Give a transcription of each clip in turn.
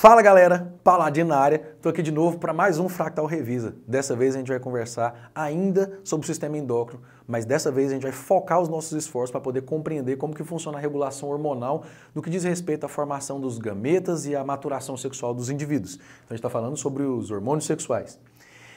Fala galera, Paladino na área, estou aqui de novo para mais um Fractal Revisa. Dessa vez a gente vai conversar ainda sobre o sistema endócrino, mas dessa vez a gente vai focar os nossos esforços para poder compreender como que funciona a regulação hormonal no que diz respeito à formação dos gametas e à maturação sexual dos indivíduos. Então a gente está falando sobre os hormônios sexuais.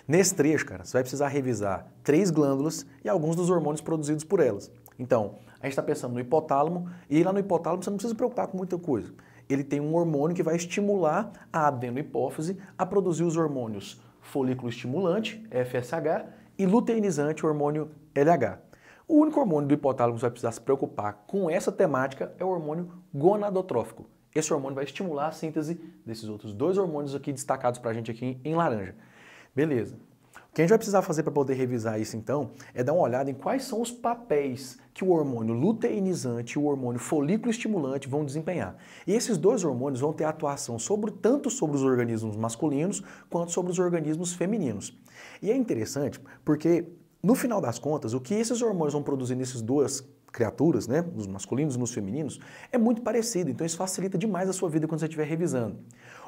Nesse trecho, cara, você vai precisar revisar 3 glândulas e alguns dos hormônios produzidos por elas. Então, a gente está pensando no hipotálamo, e lá no hipotálamo você não precisa se preocupar com muita coisa. Ele tem um hormônio que vai estimular a adenohipófise a produzir os hormônios folículo estimulante, FSH, e luteinizante, hormônio LH. O único hormônio do hipotálamo que você vai precisar se preocupar com essa temática é o hormônio gonadotrófico. Esse hormônio vai estimular a síntese desses outros 2 hormônios aqui destacados para a gente aqui em laranja. Beleza. O que a gente vai precisar fazer para poder revisar isso, então, é dar uma olhada em quais são os papéis que o hormônio luteinizante e o hormônio folículo estimulante vão desempenhar. E esses 2 hormônios vão ter atuação tanto sobre os organismos masculinos quanto sobre os organismos femininos. E é interessante porque, no final das contas, o que esses hormônios vão produzir nesses 2 criaturas, né, nos masculinos e nos femininos, é muito parecido, então isso facilita demais a sua vida quando você estiver revisando.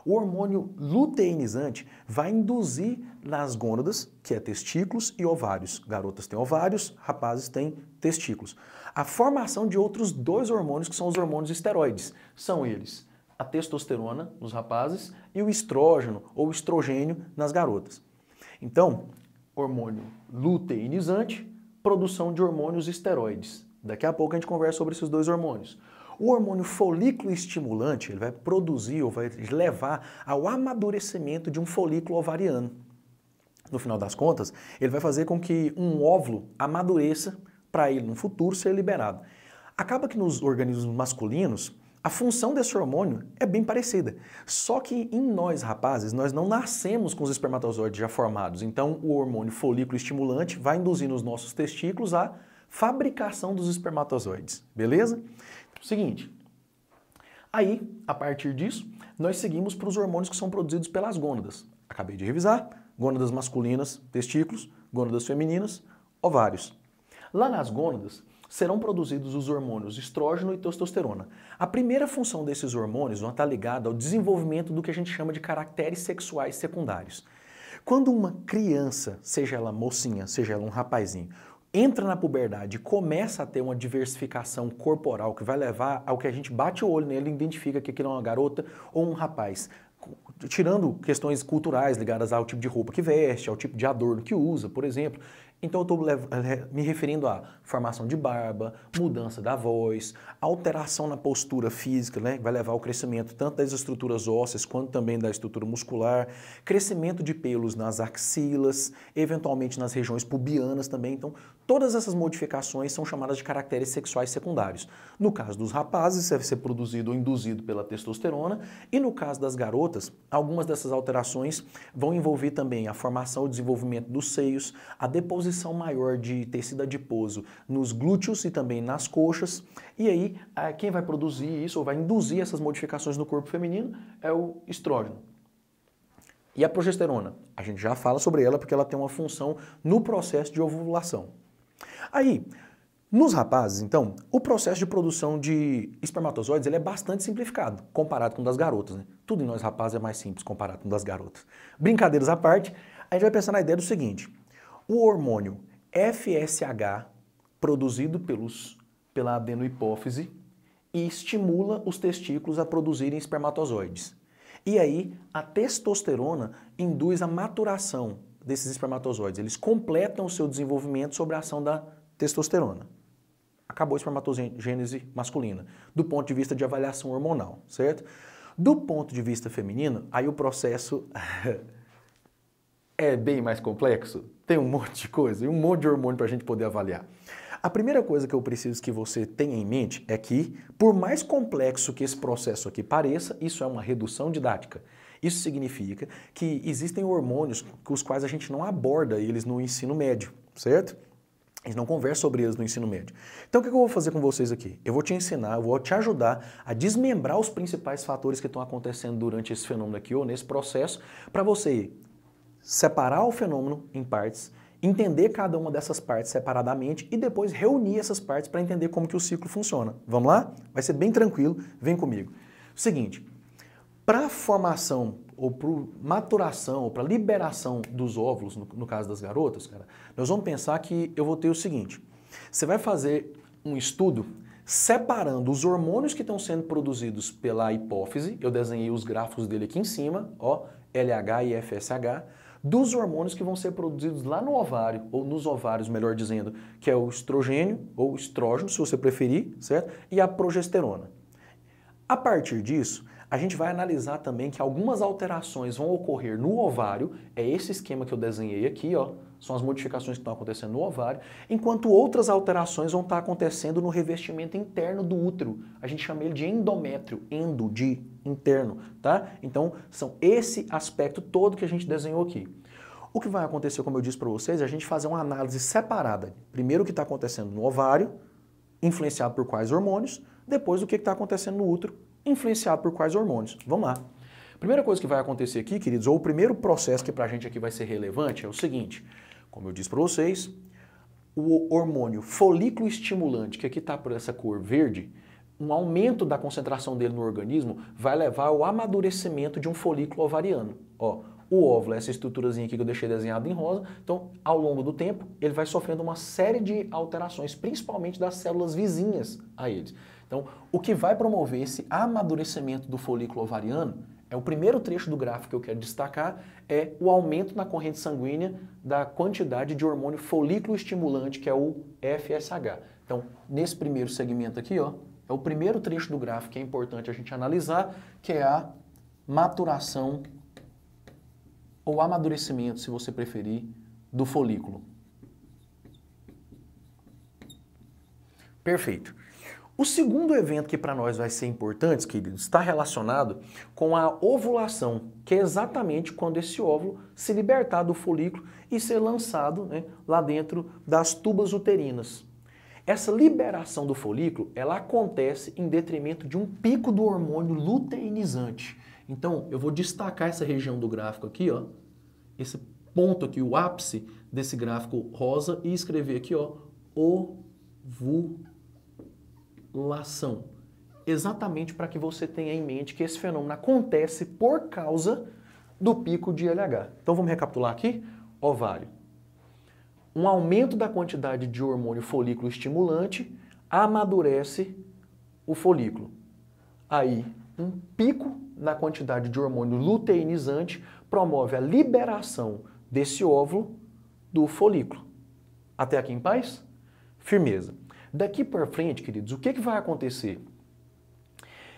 O hormônio luteinizante vai induzir nas gônadas, que é testículos e ovários. Garotas têm ovários, rapazes têm testículos. A formação de outros 2 hormônios que são os hormônios esteroides. São eles a testosterona nos rapazes e o estrógeno ou estrogênio nas garotas. Então, hormônio luteinizante, produção de hormônios esteroides. Daqui a pouco a gente conversa sobre esses 2 hormônios. O hormônio folículo estimulante ele vai produzir ou vai levar ao amadurecimento de um folículo ovariano. No final das contas, ele vai fazer com que um óvulo amadureça para ele no futuro ser liberado. Acaba que nos organismos masculinos, a função desse hormônio é bem parecida. Só que em nós rapazes, nós não nascemos com os espermatozoides já formados. Então o hormônio folículo estimulante vai induzir nos nossos testículos a fabricação dos espermatozoides, beleza? Seguinte, aí, a partir disso, nós seguimos para os hormônios que são produzidos pelas gônadas. Acabei de revisar, gônadas masculinas, testículos, gônadas femininas, ovários. Lá nas gônadas, serão produzidos os hormônios estrógeno e testosterona. A primeira função desses hormônios vai estar ligada ao desenvolvimento do que a gente chama de caracteres sexuais secundários. Quando uma criança, seja ela mocinha, seja ela um rapazinho, entra na puberdade e começa a ter uma diversificação corporal que vai levar ao que a gente bate o olho nele e identifica que aquilo é uma garota ou um rapaz. Tirando questões culturais ligadas ao tipo de roupa que veste, ao tipo de adorno que usa, por exemplo. Então eu estou me referindo à formação de barba, mudança da voz, alteração na postura física, né, que vai levar ao crescimento tanto das estruturas ósseas quanto também da estrutura muscular, crescimento de pelos nas axilas, eventualmente nas regiões pubianas também. Então todas essas modificações são chamadas de caracteres sexuais secundários. No caso dos rapazes, deve ser produzido ou induzido pela testosterona, e no caso das garotas, algumas dessas alterações vão envolver também a formação e desenvolvimento dos seios, a deposição maior de tecido adiposo nos glúteos e também nas coxas, e aí quem vai produzir isso ou vai induzir essas modificações no corpo feminino é o estrógeno. E a progesterona? A gente já fala sobre ela porque ela tem uma função no processo de ovulação. Aí, nos rapazes, então, o processo de produção de espermatozoides ele é bastante simplificado, comparado com o das garotas, né? Tudo em nós rapazes é mais simples comparado com o das garotas. Brincadeiras à parte, a gente vai pensar na ideia do seguinte: o hormônio FSH, produzido pela adenohipófise, e estimula os testículos a produzirem espermatozoides. E aí, a testosterona induz a maturação desses espermatozoides. Eles completam o seu desenvolvimento sobre a ação da testosterona. Acabou a espermatogênese masculina, do ponto de vista de avaliação hormonal, certo? Do ponto de vista feminino, aí o processo é bem mais complexo. Tem um monte de coisa e um monte de hormônio para a gente poder avaliar. A primeira coisa que eu preciso que você tenha em mente é que, por mais complexo que esse processo aqui pareça, isso é uma redução didática. Isso significa que existem hormônios com os quais a gente não aborda eles no ensino médio, certo? A gente não conversa sobre eles no ensino médio. Então o que eu vou fazer com vocês aqui? Eu vou te ensinar, eu vou te ajudar a desmembrar os principais fatores que estão acontecendo durante esse fenômeno aqui, ou nesse processo, para você separar o fenômeno em partes, entender cada uma dessas partes separadamente e depois reunir essas partes para entender como que o ciclo funciona. Vamos lá? Vai ser bem tranquilo, vem comigo. Seguinte, Para formação ou para maturação ou para liberação dos óvulos, no caso das garotas, cara, nós vamos pensar que eu vou ter o seguinte: você vai fazer um estudo separando os hormônios que estão sendo produzidos pela hipófise, eu desenhei os gráficos dele aqui em cima, ó, LH e FSH, dos hormônios que vão ser produzidos lá no ovário, ou nos ovários, melhor dizendo, que é o estrogênio, ou estrógeno, se você preferir, certo? E a progesterona. A partir disso, a gente vai analisar também que algumas alterações vão ocorrer no ovário, é esse esquema que eu desenhei aqui, ó, são as modificações que estão acontecendo no ovário, enquanto outras alterações vão estar acontecendo no revestimento interno do útero. A gente chama ele de endométrio, endo, de interno, tá? Então, são esse aspecto todo que a gente desenhou aqui. O que vai acontecer, como eu disse para vocês, é a gente fazer uma análise separada. Primeiro o que está acontecendo no ovário, influenciado por quais hormônios, depois o que está acontecendo no útero, influenciado por quais hormônios. Vamos lá. Primeira coisa que vai acontecer aqui, queridos, ou o primeiro processo que pra gente aqui vai ser relevante é o seguinte: como eu disse para vocês, o hormônio folículo estimulante, que aqui está por essa cor verde, um aumento da concentração dele no organismo vai levar ao amadurecimento de um folículo ovariano. Ó, o óvulo é essa estruturazinha aqui que eu deixei desenhado em rosa, então ao longo do tempo ele vai sofrendo uma série de alterações, principalmente das células vizinhas a eles. Então, o que vai promover esse amadurecimento do folículo ovariano, é o primeiro trecho do gráfico que eu quero destacar, é o aumento na corrente sanguínea da quantidade de hormônio folículo estimulante, que é o FSH. Então, nesse primeiro segmento aqui, ó, é o primeiro trecho do gráfico que é importante a gente analisar, que é a maturação ou amadurecimento, se você preferir, do folículo. Perfeito. O segundo evento que para nós vai ser importante, queridos, está relacionado com a ovulação, que é exatamente quando esse óvulo se libertar do folículo e ser lançado, né, lá dentro das tubas uterinas. Essa liberação do folículo, ela acontece em detrimento de um pico do hormônio luteinizante. Então, eu vou destacar essa região do gráfico aqui, ó, esse ponto aqui, o ápice desse gráfico rosa, e escrever aqui, ó, ovulação. Exatamente para que você tenha em mente que esse fenômeno acontece por causa do pico de LH. Então vamos recapitular aqui? Ovário. Um aumento da quantidade de hormônio folículo estimulante amadurece o folículo. Aí, um pico na quantidade de hormônio luteinizante promove a liberação desse óvulo do folículo. Até aqui em paz? Firmeza. Daqui para frente, queridos, o que vai acontecer?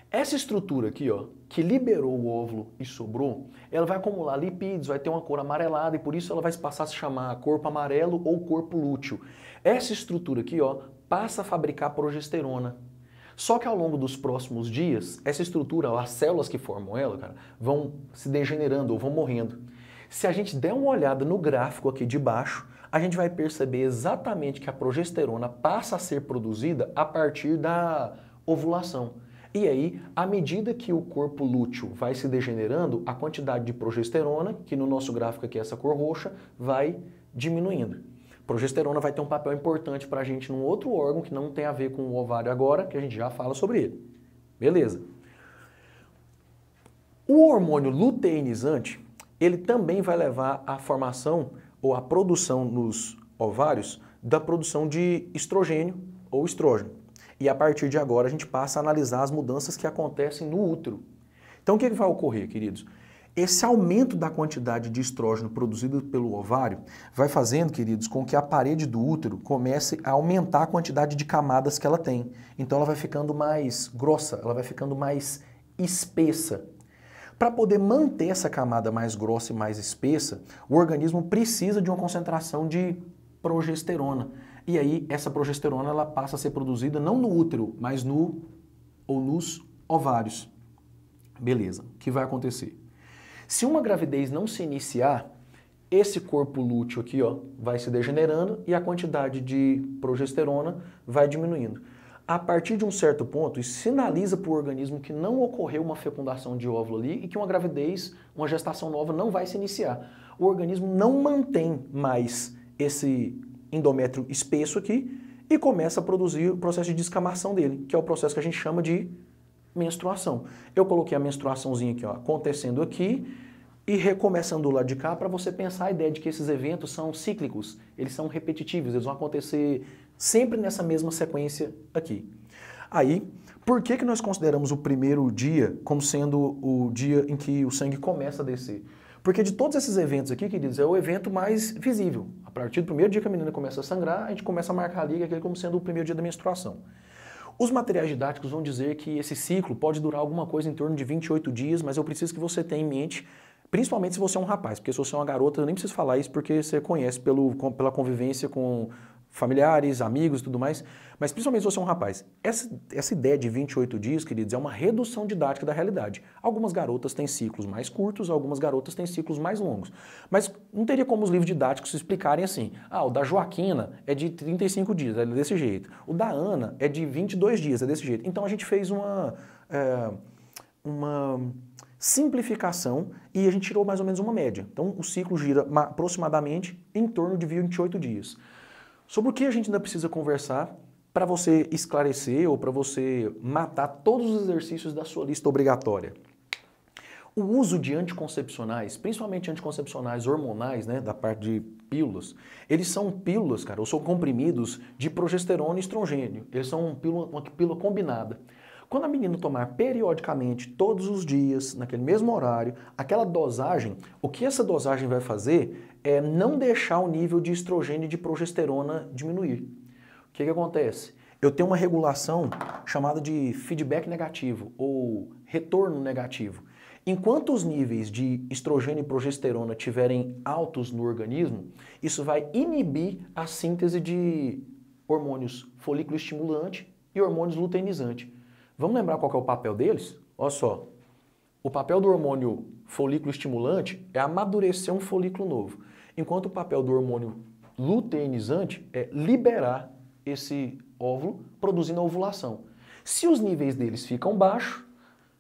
Essa estrutura aqui, ó, que liberou o óvulo e sobrou, ela vai acumular lipídios, vai ter uma cor amarelada e por isso ela vai passar a se chamar corpo amarelo ou corpo lúteo. Essa estrutura aqui, ó, passa a fabricar progesterona. Só que ao longo dos próximos dias, essa estrutura, as células que formam ela, cara, vão se degenerando ou vão morrendo. Se a gente der uma olhada no gráfico aqui de baixo, a gente vai perceber exatamente que a progesterona passa a ser produzida a partir da ovulação. E aí, à medida que o corpo lúteo vai se degenerando, a quantidade de progesterona, que no nosso gráfico aqui é essa cor roxa, vai diminuindo. Progesterona vai ter um papel importante para a gente num outro órgão que não tem a ver com o ovário agora, que a gente já fala sobre ele. Beleza. O hormônio luteinizante, ele também vai levar à formação ou à produção nos ovários da produção de estrogênio ou estrógeno. E a partir de agora a gente passa a analisar as mudanças que acontecem no útero. Então o que vai ocorrer, queridos? Esse aumento da quantidade de estrógeno produzido pelo ovário vai fazendo, queridos, com que a parede do útero comece a aumentar a quantidade de camadas que ela tem. Então ela vai ficando mais grossa, ela vai ficando mais espessa. Para poder manter essa camada mais grossa e mais espessa, o organismo precisa de uma concentração de progesterona. E aí essa progesterona ela passa a ser produzida não no útero, mas no ou nos ovários. Beleza, o que vai acontecer? Se uma gravidez não se iniciar, esse corpo lúteo aqui, ó, vai se degenerando e a quantidade de progesterona vai diminuindo. A partir de um certo ponto, isso sinaliza para o organismo que não ocorreu uma fecundação de óvulo ali e que uma gravidez, uma gestação nova não vai se iniciar. O organismo não mantém mais esse endométrio espesso aqui e começa a produzir o processo de descamação dele, que é o processo que a gente chama de menstruação. Eu coloquei a menstruaçãozinha aqui, ó, acontecendo aqui e recomeçando do lado de cá para você pensar a ideia de que esses eventos são cíclicos, eles são repetitivos, eles vão acontecer sempre nessa mesma sequência aqui. Aí, por que nós consideramos o primeiro dia como sendo o dia em que o sangue começa a descer? Porque de todos esses eventos aqui, queridos, é o evento mais visível. A partir do primeiro dia que a menina começa a sangrar, a gente começa a marcar ali aquele como sendo o primeiro dia da menstruação. Os materiais didáticos vão dizer que esse ciclo pode durar alguma coisa em torno de 28 dias, mas eu preciso que você tenha em mente, principalmente se você é um rapaz, porque se você é uma garota, eu nem preciso falar isso porque você conhece pela convivência com familiares, amigos e tudo mais, mas principalmente se você é um rapaz. Essa ideia de 28 dias, queridos, é uma redução didática da realidade. Algumas garotas têm ciclos mais curtos, algumas garotas têm ciclos mais longos. Mas não teria como os livros didáticos explicarem assim, o da Joaquina é de 35 dias, é desse jeito. O da Ana é de 22 dias, é desse jeito. Então a gente fez uma simplificação e a gente tirou mais ou menos uma média. Então o ciclo gira aproximadamente em torno de 28 dias. Sobre o que a gente ainda precisa conversar para você esclarecer ou para você matar todos os exercícios da sua lista obrigatória. O uso de anticoncepcionais, principalmente anticoncepcionais hormonais, né, da parte de pílulas, eles são pílulas, cara, ou são comprimidos de progesterona e estrogênio. Eles são uma pílula combinada. Quando a menina tomar periodicamente, todos os dias, naquele mesmo horário, aquela dosagem, o que essa dosagem vai fazer é não deixar o nível de estrogênio e de progesterona diminuir. O que acontece? Eu tenho uma regulação chamada de feedback negativo ou retorno negativo. Enquanto os níveis de estrogênio e progesterona estiverem altos no organismo, isso vai inibir a síntese de hormônios folículo estimulante e hormônios luteinizante. Vamos lembrar qual que é o papel deles? Olha só, o papel do hormônio folículo estimulante é amadurecer um folículo novo, enquanto o papel do hormônio luteinizante é liberar esse óvulo, produzindo a ovulação. Se os níveis deles ficam baixos,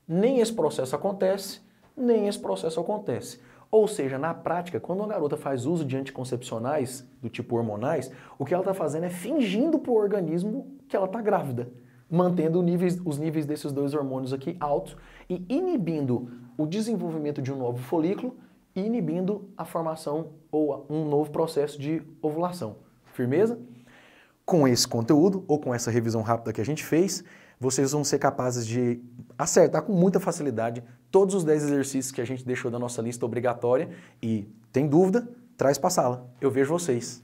nem esse processo acontece, nem esse processo acontece. Ou seja, na prática, quando uma garota faz uso de anticoncepcionais do tipo hormonais, o que ela está fazendo é fingindo para o organismo que ela está grávida, mantendo os níveis desses dois hormônios aqui altos e inibindo o desenvolvimento de um novo folículo e inibindo a formação ou um novo processo de ovulação. Firmeza? Com esse conteúdo, ou com essa revisão rápida que a gente fez, vocês vão ser capazes de acertar com muita facilidade todos os 10 exercícios que a gente deixou da nossa lista obrigatória e, tem dúvida, traz para a sala. Eu vejo vocês.